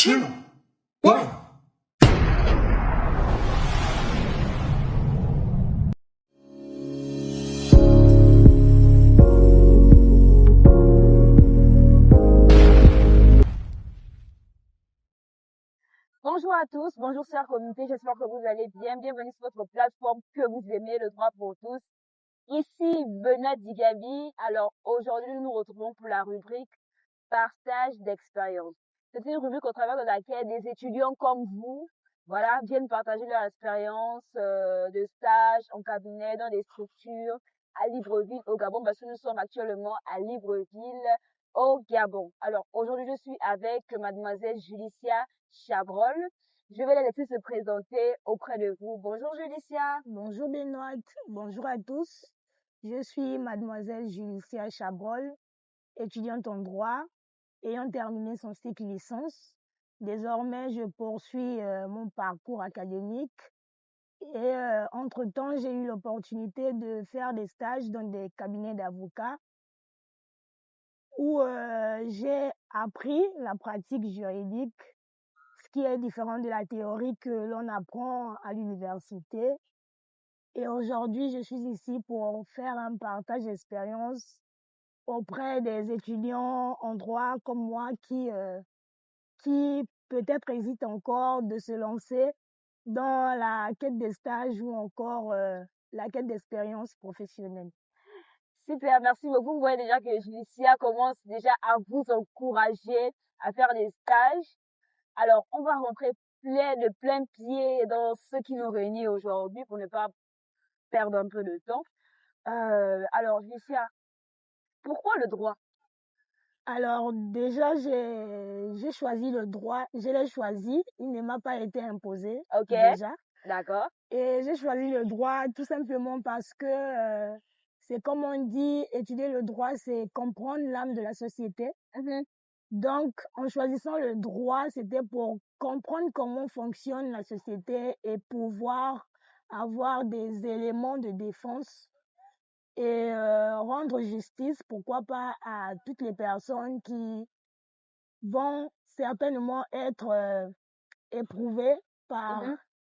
two, one. Bonjour à tous, bonjour chère communauté, j'espère que vous allez bien. Bienvenue sur votre plateforme que vous aimez, le droit pour tous. Ici Benoît Digabi. Alors aujourd'hui, nous nous retrouvons pour la rubrique partage d'expérience. C'est une rubrique au travers de laquelle des étudiants comme vous, voilà, viennent partager leur expérience de stage en cabinet, dans des structures à Libreville, au Gabon, parce que nous sommes actuellement à Libreville, au Gabon. Alors aujourd'hui, je suis avec mademoiselle Julicia Chabrol. Je vais la laisser se présenter auprès de vous. Bonjour Julicia. Bonjour Benoît, bonjour à tous. Je suis mademoiselle Julicia Chabrol, étudiante en droit, ayant terminé son cycle licence. Désormais, je poursuis mon parcours académique et entre-temps, j'ai eu l'opportunité de faire des stages dans des cabinets d'avocats où j'ai appris la pratique juridique, ce qui est différent de la théorie que l'on apprend à l'université. Et aujourd'hui, je suis ici pour faire un partage d'expérience auprès des étudiants en droit comme moi qui peut-être hésitent encore de se lancer dans la quête des stages ou encore la quête d'expérience professionnelle. Super, merci beaucoup. Vous voyez déjà que Julicia commence déjà à vous encourager à faire des stages. Alors, on va rentrer de plein pied dans ce qui nous réunit aujourd'hui pour ne pas perdre un peu de temps. Alors, Julicia, pourquoi le droit? Alors déjà, j'ai choisi le droit, je l'ai choisi, il ne m'a pas été imposé déjà. D'accord. Et j'ai choisi le droit tout simplement parce que c'est comme on dit, étudier le droit, c'est comprendre l'âme de la société. Donc, en choisissant le droit, c'était pour comprendre comment fonctionne la société et pouvoir avoir des éléments de défense et rendre justice, pourquoi pas, à toutes les personnes qui vont certainement être éprouvées par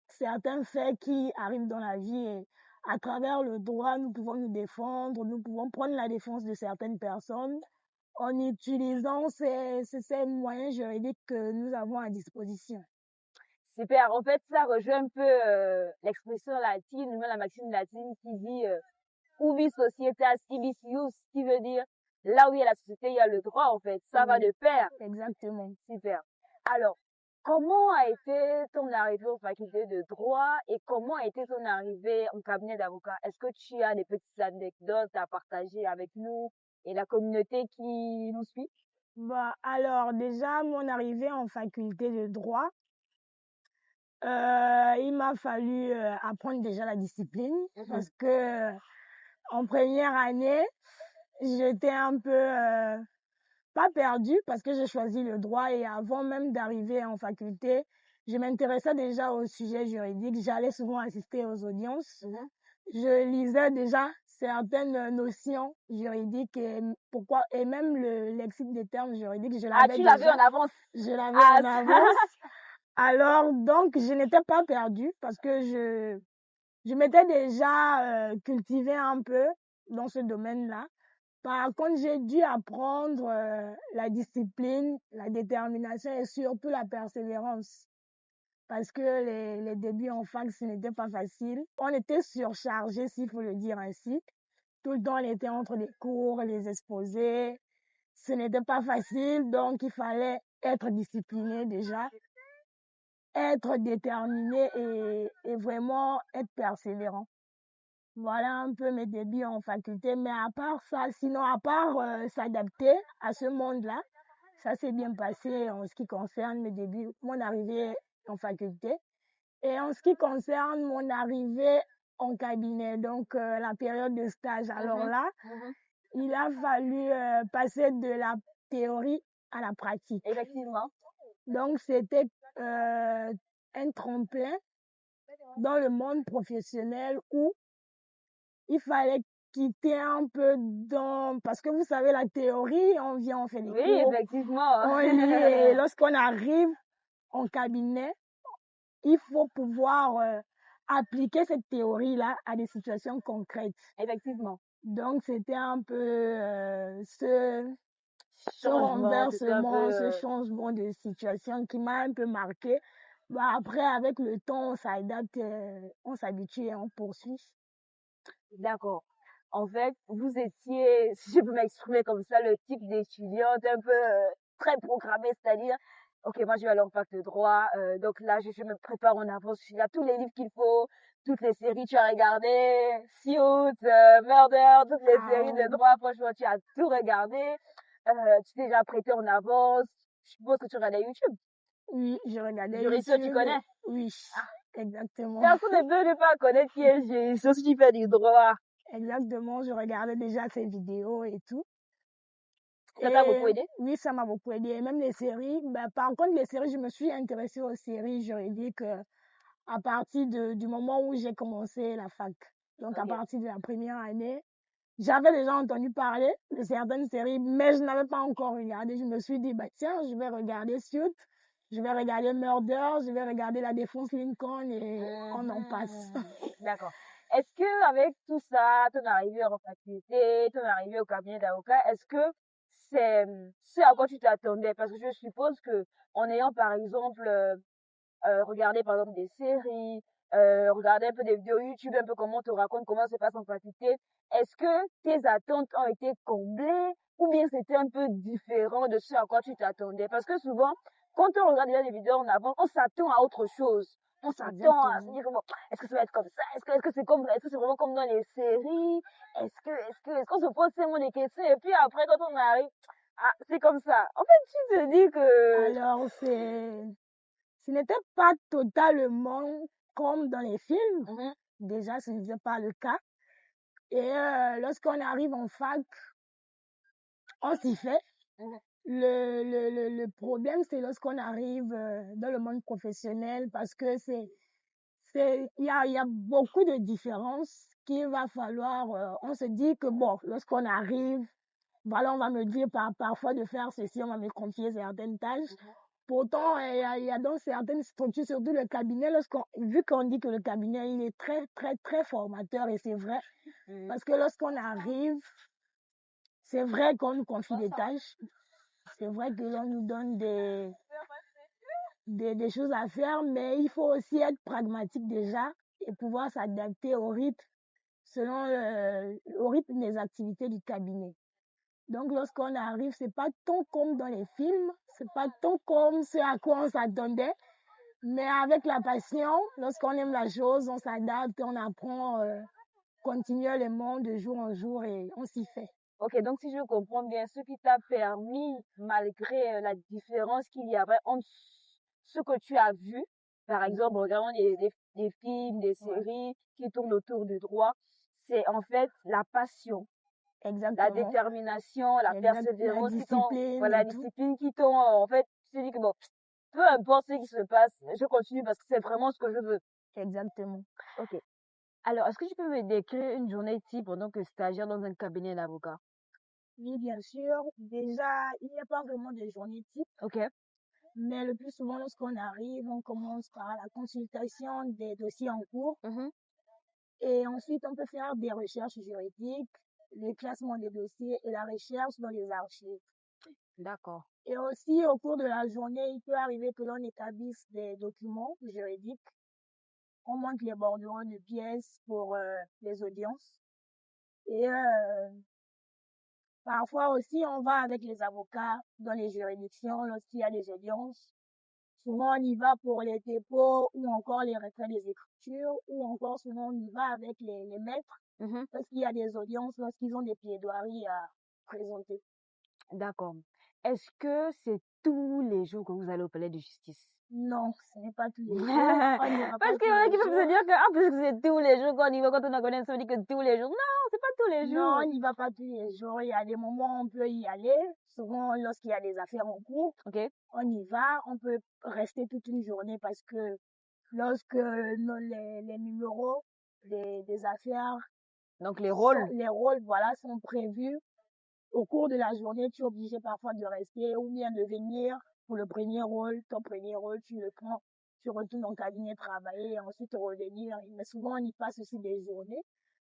certains faits qui arrivent dans la vie. Et à travers le droit, nous pouvons nous défendre, nous pouvons prendre la défense de certaines personnes en utilisant ces moyens juridiques que nous avons à disposition. Super. En fait, ça rejoint un peu l'expression latine, même la maxime latine qui dit ubi societas ibis ius, qui veut dire là où il y a la société, il y a le droit, en fait. Ça va de pair. Exactement. Super. Alors, comment a été ton arrivée aux facultés de droit et comment a été ton arrivée en cabinet d'avocat? Est-ce que tu as des petites anecdotes à partager avec nous et la communauté qui nous suit? Bah, alors, déjà, mon arrivée en faculté de droit, il m'a fallu apprendre déjà la discipline parce que en première année, j'étais un peu pas perdue parce que j'ai choisi le droit et avant même d'arriver en faculté, je m'intéressais déjà au sujet juridique. J'allais souvent assister aux audiences. Je lisais déjà certaines notions juridiques et même le lexique des termes juridiques, je l'avais tu l'avais en avance. Je l'avais en avance. Alors, donc, je n'étais pas perdue parce que je m'étais déjà cultivée un peu dans ce domaine-là. Par contre, j'ai dû apprendre la discipline, la détermination et surtout la persévérance. Parce que les débuts en fac, ce n'était pas facile. On était surchargé, s'il faut le dire ainsi. Tout le temps, on était entre les cours, les exposés. Ce n'était pas facile, donc il fallait être discipliné déjà, être déterminé et vraiment être persévérant. Voilà un peu mes débuts en faculté. Mais à part ça, sinon à part s'adapter à ce monde-là, ça s'est bien passé en ce qui concerne mes débuts, mon arrivée en faculté. Et en ce qui concerne mon arrivée en cabinet, donc la période de stage, alors là, il a fallu passer de la théorie à la pratique. Effectivement. Donc, c'était un tremplin dans le monde professionnel où il fallait quitter un peu parce que vous savez, la théorie, on vient, on fait des cours. Oui, effectivement. On lit et lorsqu'on arrive en cabinet, il faut pouvoir appliquer cette théorie-là à des situations concrètes. Effectivement. Donc, c'était un peu ce Changement, c'était un renversement, peu... ce changement de situation qui m'a un peu marqué. Bah, après, avec le temps, on s'adapte, on s'habitue et on poursuit. D'accord. En fait, vous étiez, si je peux m'exprimer comme ça, le type d'étudiante un peu très programmée, c'est-à-dire, ok, moi je vais aller en fac de droit, donc là je me prépare en avance, il y a tous les livres qu'il faut, toutes les séries tu as regardé, Suits, Murder, toutes les séries de droit, franchement tu as tout regardé, tu t'es déjà prêté en avance, je suppose que tu regardais YouTube. Oui, je regardais Juristo, tu YouTube. connais? Oui, exactement. Personne ne peut ne pas connaître qui est Juristo si tu fais du droit. Exactement, je regardais déjà ses vidéos et tout. Ça t'a beaucoup aidé? Oui, ça m'a beaucoup aidé. Et même les séries, bah, par contre, les séries, je me suis intéressée aux séries juridiques à partir du moment où j'ai commencé la fac. Donc, à partir de la première année, j'avais déjà entendu parler de certaines séries, mais je n'avais pas encore regardé. Je me suis dit, bah, tiens, je vais regarder Suits, je vais regarder Murder, je vais regarder La Défense Lincoln et on en passe. D'accord. Est-ce que avec tout ça, ton arrivée en faculté, ton arrivée au cabinet d'avocat, est-ce que c'est ce à quoi tu t'attendais? Parce que je suppose que en ayant par exemple regardé par exemple des séries, regardé un peu des vidéos YouTube, un peu comment on te raconte comment ça se passe en faculté, est-ce que tes attentes ont été comblées ou bien c'était un peu différent de ce à quoi tu t'attendais? Parce que souvent, quand on regarde déjà des vidéos en avant, on s'attend à autre chose. On s'attend à se dire, bon, est-ce que ça va être comme ça? Est-ce que c'est vraiment comme dans les séries? Est-ce qu'on se pose tellement des questions? Et puis après, quand on arrive, ah, c'est comme ça. En fait, tu te dis que... Alors, ce n'était pas totalement comme dans les films. Déjà, ce n'était pas le cas. Et lorsqu'on arrive en fac, on s'y fait. Le problème, c'est lorsqu'on arrive dans le monde professionnel parce que il y a beaucoup de différences qu'il va falloir, on se dit que bon, lorsqu'on arrive, voilà, on va me dire parfois de faire ceci, on va me confier certaines tâches. Pourtant, il y a dans certaines structures, surtout le cabinet, vu qu'on dit que le cabinet, il est très, très, très formateur, et c'est vrai, parce que lorsqu'on arrive, c'est vrai qu'on nous confie des tâches, c'est vrai que l'on nous donne des choses à faire, mais il faut aussi être pragmatique déjà et pouvoir s'adapter au rythme, au rythme des activités du cabinet. Donc, lorsqu'on arrive, c'est pas tant comme dans les films, c'est pas tant comme ce à quoi on s'attendait, mais avec la passion, lorsqu'on aime la chose, on s'adapte, on apprend continuellement de jour en jour et on s'y fait. Ok, donc si je comprends bien, ce qui t'a permis, malgré la différence qu'il y avait entre ce que tu as vu, par exemple, en regardant des films, des séries qui tournent autour du droit, c'est en fait la passion, Exactement. la détermination, la persévérance, la discipline qui t'ont, en fait, tu te dis que bon, peu importe ce qui se passe, je continue parce que c'est vraiment ce que je veux. Exactement. Ok. Alors, est-ce que tu peux me décrire une journée type en tant que stagiaire dans un cabinet d'avocat? Oui, bien sûr. Déjà, il n'y a pas vraiment de journée type. Ok. Mais le plus souvent, lorsqu'on arrive, on commence par la consultation des dossiers en cours. Et ensuite, on peut faire des recherches juridiques, le classement des dossiers et la recherche dans les archives. D'accord. Et aussi, au cours de la journée, il peut arriver que l'on établisse des documents juridiques. On monte les bordereaux de pièces pour les audiences. Et parfois aussi, on va avec les avocats dans les juridictions lorsqu'il y a des audiences. Souvent, on y va pour les dépôts ou encore les retraits des écritures ou encore souvent on y va avec les maîtres parce qu'il y a des audiences lorsqu'ils ont des plaidoiries à présenter. D'accord. Est-ce que c'est tous les jours que vous allez au palais de justice? Non, ce n'est pas tous les jours. Parce qu'il y en a qui peuvent se dire que, ah, parce que c'est tous les jours qu'on y va, quand on a connaît, ça veut dire que tous les jours. Non, c'est pas tous les jours. Non, on n'y va pas tous les jours. Il y a des moments où on peut y aller. Souvent, lorsqu'il y a des affaires en cours, on y va. On peut rester toute une journée parce que lorsque les numéros des affaires, donc les rôles, voilà, sont prévus, au cours de la journée, tu es obligé parfois de rester ou bien de venir pour le premier rôle, ton premier rôle, tu le prends, tu retournes en cabinet travailler et ensuite revenir. Mais souvent, on y passe aussi des journées.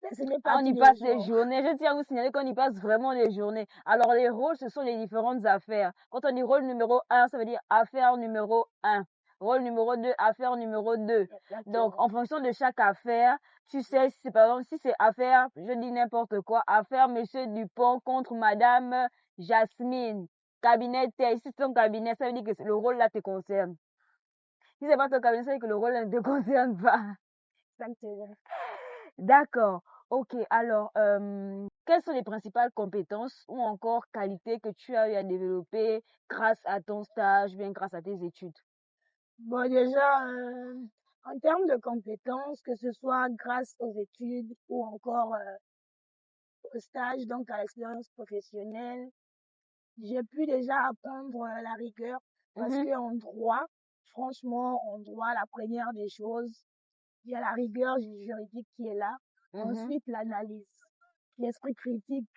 Mais ce n'est pas Ah, on tous y les passe des jours. journées. Je tiens à vous signaler qu'on y passe vraiment des journées. Alors, les rôles, ce sont les différentes affaires. Quand on dit rôle numéro un, ça veut dire affaire numéro un. Rôle numéro 2, affaire numéro 2. Donc, Exactement. en fonction de chaque affaire, tu sais, si c'est par exemple, si c'est affaire, je dis n'importe quoi, affaire Monsieur Dupont contre Madame Jasmine. Cabinet tel, si c'est ton cabinet, ça veut dire que le rôle là te concerne. Si c'est pas ton cabinet, ça veut dire que le rôle là ne te concerne pas. Exactement. D'accord. OK. Alors, quelles sont les principales compétences ou encore qualités que tu as eu à développer grâce à ton stage, bien grâce à tes études? Bon, déjà, en termes de compétences, que ce soit grâce aux études ou encore au stage, donc à l'expérience professionnelle, j'ai pu déjà apprendre la rigueur parce Mhm, que en droit, franchement, en droit, la première des choses, il y a la rigueur juridique qui est là. mhm, Ensuite, l'analyse, l'esprit critique.